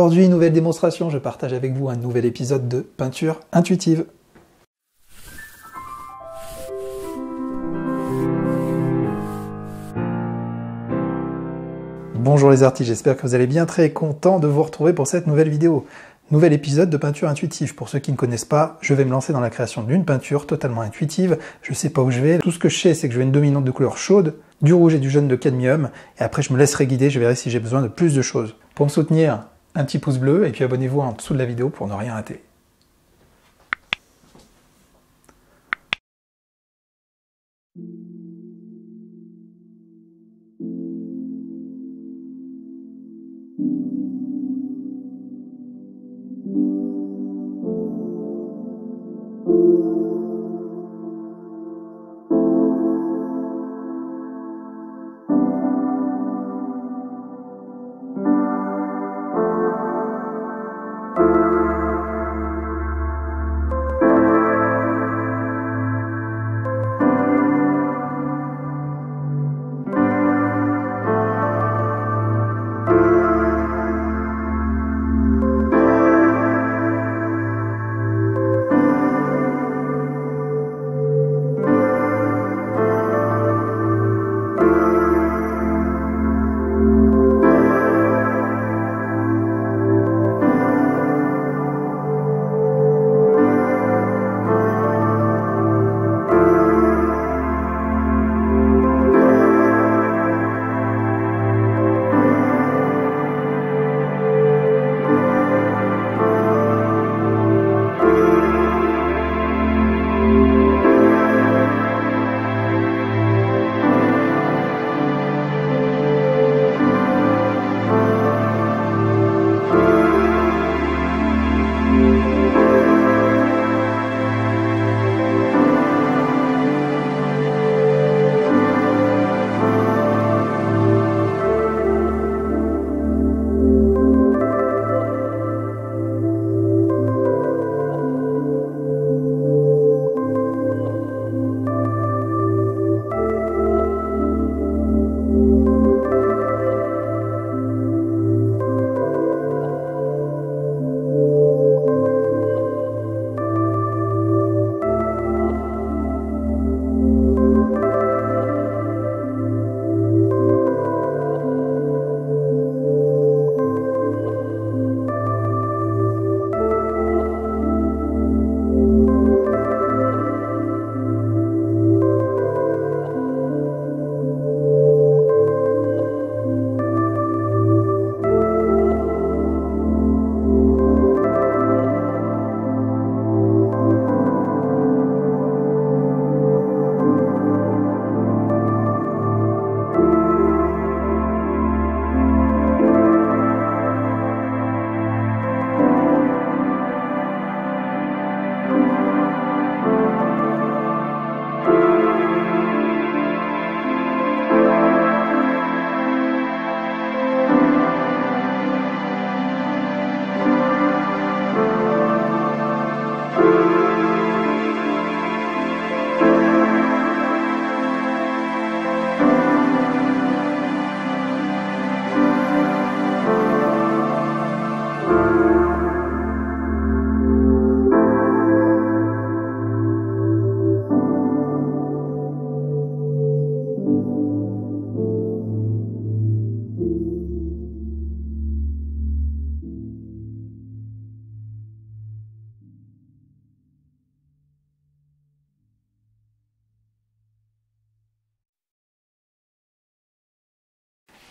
Aujourd'hui, nouvelle démonstration, je partage avec vous un nouvel épisode de peinture intuitive. Bonjour les artistes, j'espère que vous allez bien, très content de vous retrouver pour cette nouvelle vidéo. Nouvel épisode de peinture intuitive. Pour ceux qui ne connaissent pas, je vais me lancer dans la création d'une peinture totalement intuitive. Je ne sais pas où je vais. Tout ce que je sais, c'est que je veux une dominante de couleur chaude, du rouge et du jaune de cadmium. Et après, je me laisserai guider, je verrai si j'ai besoin de plus de choses. Pour me soutenir, un petit pouce bleu et puis abonnez-vous en dessous de la vidéo pour ne rien rater.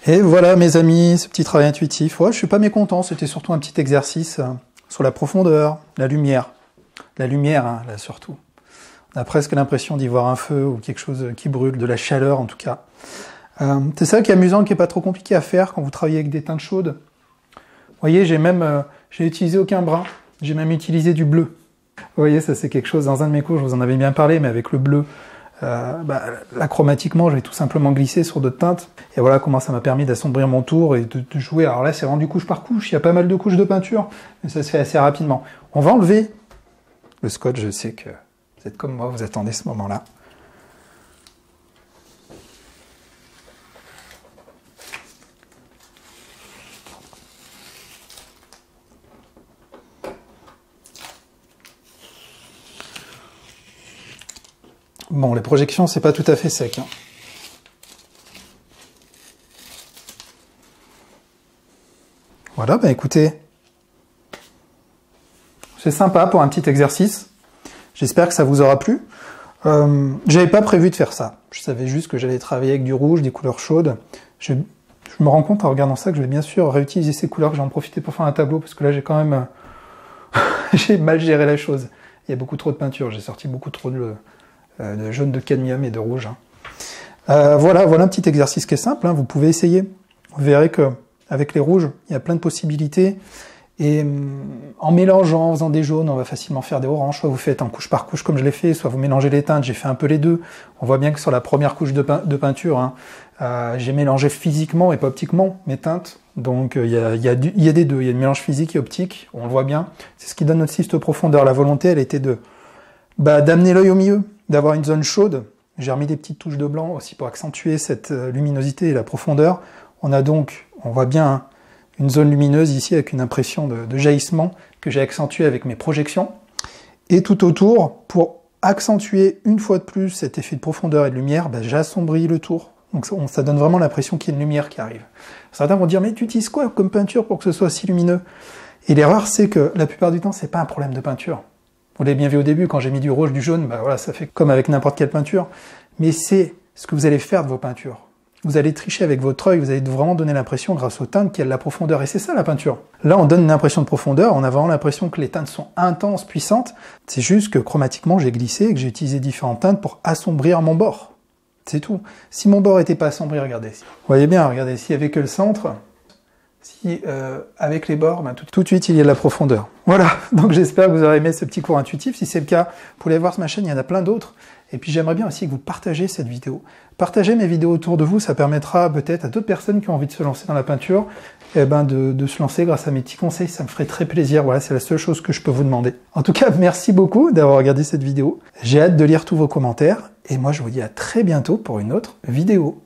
Et voilà mes amis, ce petit travail intuitif. Ouais, je suis pas mécontent, c'était surtout un petit exercice sur la profondeur, la lumière. La lumière, hein, là surtout. On a presque l'impression d'y voir un feu ou quelque chose qui brûle, de la chaleur en tout cas. C'est ça qui est amusant, qui est pas trop compliqué à faire quand vous travaillez avec des teintes chaudes. Vous voyez, j'ai utilisé aucun brun, j'ai même utilisé du bleu. Vous voyez, ça c'est quelque chose, dans un de mes cours, je vous en avais bien parlé, mais avec le bleu, là, chromatiquement, je vais tout simplement glisser sur d'autres teintes. Et voilà comment ça m'a permis d'assombrir mon tour et de jouer. Alors là, c'est rendu couche par couche. Il y a pas mal de couches de peinture, mais ça se fait assez rapidement. On va enlever le scotch. Je sais que vous êtes comme moi, vous attendez ce moment-là. Bon, les projections, c'est pas tout à fait sec, hein. Voilà, bah écoutez, c'est sympa pour un petit exercice. J'espère que ça vous aura plu. J'avais pas prévu de faire ça. Je savais juste que j'allais travailler avec du rouge, des couleurs chaudes. Je me rends compte en regardant ça que je vais bien sûr réutiliser ces couleurs, que j'en profiter pour faire un tableau, parce que là j'ai quand même j'ai mal géré la chose. Il y a beaucoup trop de peinture, j'ai sorti beaucoup trop de jaune, de cadmium et de rouge. Voilà un petit exercice qui est simple, hein, vous pouvez essayer. Vous verrez que avec les rouges, il y a plein de possibilités. Et en mélangeant, en faisant des jaunes, on va facilement faire des oranges. Soit vous faites en couche par couche comme je l'ai fait, soit vous mélangez les teintes. J'ai fait un peu les deux. On voit bien que sur la première couche de peinture, hein, j'ai mélangé physiquement et pas optiquement mes teintes. Donc il y a des deux. Il y a le mélange physique et optique. On le voit bien. C'est ce qui donne aussi cette profondeur. La volonté, elle était d'amener l'œil au milieu, d'avoir une zone chaude. J'ai remis des petites touches de blanc aussi pour accentuer cette luminosité et la profondeur. On voit bien, hein, une zone lumineuse ici avec une impression de jaillissement que j'ai accentué avec mes projections. Et tout autour, pour accentuer une fois de plus cet effet de profondeur et de lumière, j'assombris le tour. Donc ça donne vraiment l'impression qu'il y a une lumière qui arrive. Certains vont dire, mais tu utilises quoi comme peinture pour que ce soit si lumineux? Et l'erreur, c'est que la plupart du temps, c'est pas un problème de peinture. Vous l'avez bien vu au début, quand j'ai mis du rouge, du jaune, voilà, ça fait comme avec n'importe quelle peinture. Mais c'est ce que vous allez faire de vos peintures. Vous allez tricher avec votre œil, vous allez vraiment donner l'impression, grâce aux teintes, qu'il y a de la profondeur. Et c'est ça la peinture. Là, on donne une impression de profondeur, on a vraiment l'impression que les teintes sont intenses, puissantes. C'est juste que chromatiquement, j'ai glissé et que j'ai utilisé différentes teintes pour assombrir mon bord. C'est tout. Si mon bord n'était pas assombri, regardez. Vous voyez bien, regardez, s'il n'y avait que le centre, avec les bords, tout de suite, il y a de la profondeur. Voilà, donc j'espère que vous aurez aimé ce petit cours intuitif. Si c'est le cas, vous pouvez aller voir sur ma chaîne, il y en a plein d'autres. Et puis j'aimerais bien aussi que vous partagez cette vidéo. Partagez mes vidéos autour de vous, ça permettra peut-être à d'autres personnes qui ont envie de se lancer dans la peinture, de se lancer grâce à mes petits conseils, ça me ferait très plaisir. Voilà, c'est la seule chose que je peux vous demander. En tout cas, merci beaucoup d'avoir regardé cette vidéo. J'ai hâte de lire tous vos commentaires, et moi je vous dis à très bientôt pour une autre vidéo.